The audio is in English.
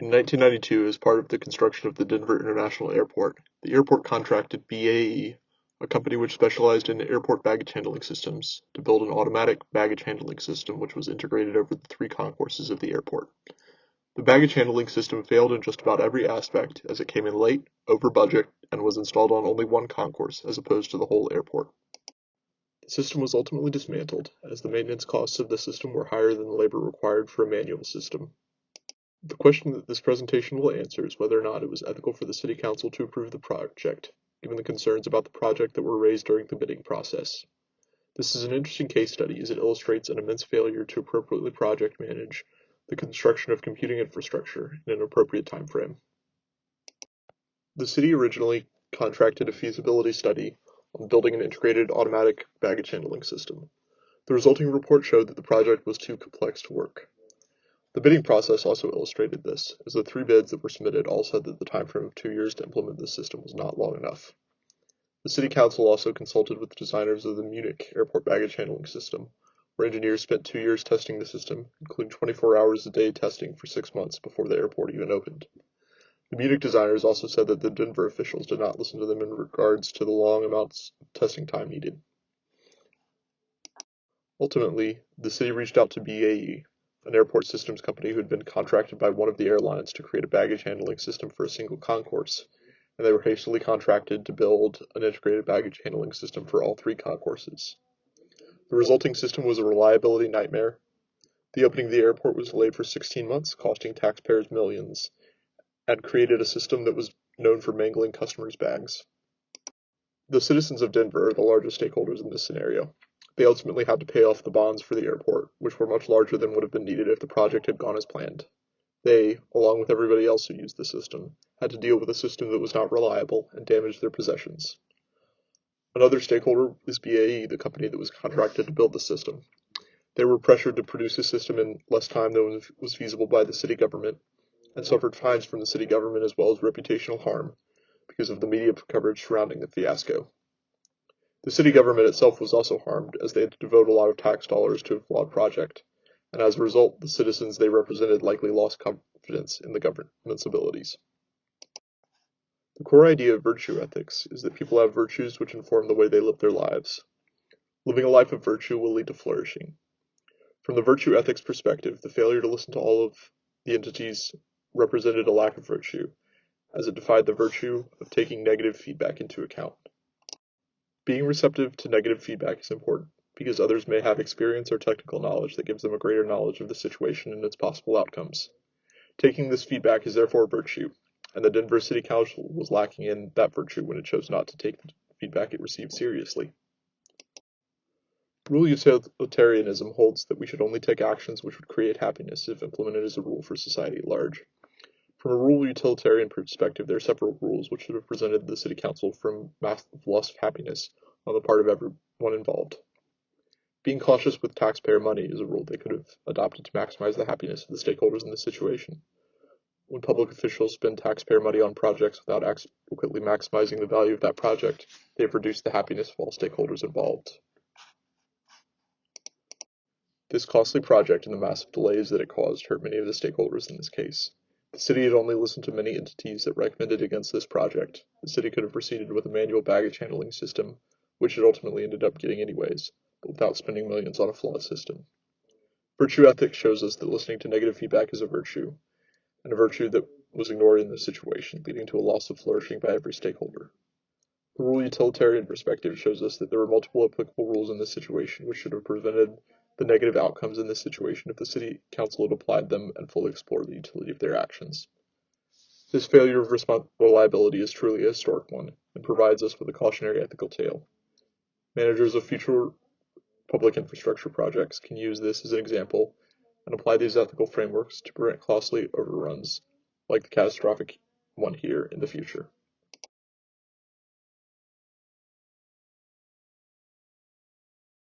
In 1992, as part of the construction of the Denver International Airport, the airport contracted BAE, a company which specialized in airport baggage handling systems, to build an automatic baggage handling system which was integrated over the three concourses of the airport. The baggage handling system failed in just about every aspect, as it came in late, over budget, and was installed on only one concourse, as opposed to the whole airport. The system was ultimately dismantled, as the maintenance costs of the system were higher than the labor required for a manual system. The question that this presentation will answer is whether or not it was ethical for the City Council to approve the project, given the concerns about the project that were raised during the bidding process. This is an interesting case study as it illustrates an immense failure to appropriately project manage the construction of computing infrastructure in an appropriate time frame. The city originally contracted a feasibility study on building an integrated automatic baggage handling system. The resulting report showed that the project was too complex to work. The bidding process also illustrated this, as the three bids that were submitted all said that the time frame of 2 years to implement the system was not long enough. The City Council also consulted with the designers of the Munich airport baggage handling system, where engineers spent 2 years testing the system, including 24 hours a day testing for 6 months before the airport even opened. The Munich designers also said that the Denver officials did not listen to them in regards to the long amounts of testing time needed. Ultimately, the city reached out to BAE, an airport systems company who had been contracted by one of the airlines to create a baggage handling system for a single concourse, and they were hastily contracted to build an integrated baggage handling system for all three concourses. The resulting system was a reliability nightmare. The opening of the airport was delayed for 16 months, costing taxpayers millions, and created a system that was known for mangling customers' bags. The citizens of Denver are the largest stakeholders in this scenario. They ultimately had to pay off the bonds for the airport, which were much larger than would have been needed if the project had gone as planned. They, along with everybody else who used the system, had to deal with a system that was not reliable and damaged their possessions. Another stakeholder is BAE, the company that was contracted to build the system. They were pressured to produce a system in less time than was feasible by the city government, and suffered fines from the city government as well as reputational harm because of the media coverage surrounding the fiasco. The city government itself was also harmed, as they had to devote a lot of tax dollars to a flawed project, and as a result, the citizens they represented likely lost confidence in the government's abilities. The core idea of virtue ethics is that people have virtues which inform the way they live their lives. Living a life of virtue will lead to flourishing. From the virtue ethics perspective, the failure to listen to all of the entities represented a lack of virtue, as it defied the virtue of taking negative feedback into account. Being receptive to negative feedback is important, because others may have experience or technical knowledge that gives them a greater knowledge of the situation and its possible outcomes. Taking this feedback is therefore a virtue, and the Denver City Council was lacking in that virtue when it chose not to take the feedback it received seriously. Rule utilitarianism holds that we should only take actions which would create happiness if implemented as a rule for society at large. From a rule utilitarian perspective, there are several rules which should have prevented the City Council from massive loss of happiness on the part of everyone involved. Being cautious with taxpayer money is a rule they could have adopted to maximize the happiness of the stakeholders in this situation. When public officials spend taxpayer money on projects without adequately maximizing the value of that project, they have reduced the happiness of all stakeholders involved. This costly project and the massive delays that it caused hurt many of the stakeholders in this case. The city had only listened to many entities that recommended against this project. The city could have proceeded with a manual baggage handling system, which it ultimately ended up getting anyways, but without spending millions on a flawed system. Virtue ethics shows us that listening to negative feedback is a virtue, and a virtue that was ignored in this situation, leading to a loss of flourishing by every stakeholder. The rule utilitarian perspective shows us that there were multiple applicable rules in this situation which should have prevented the negative outcomes in this situation if the City Council had applied them and fully explored the utility of their actions. This failure of reliability is truly a historic one, and provides us with a cautionary ethical tale. Managers of future public infrastructure projects can use this as an example and apply these ethical frameworks to prevent costly overruns like the catastrophic one here in the future.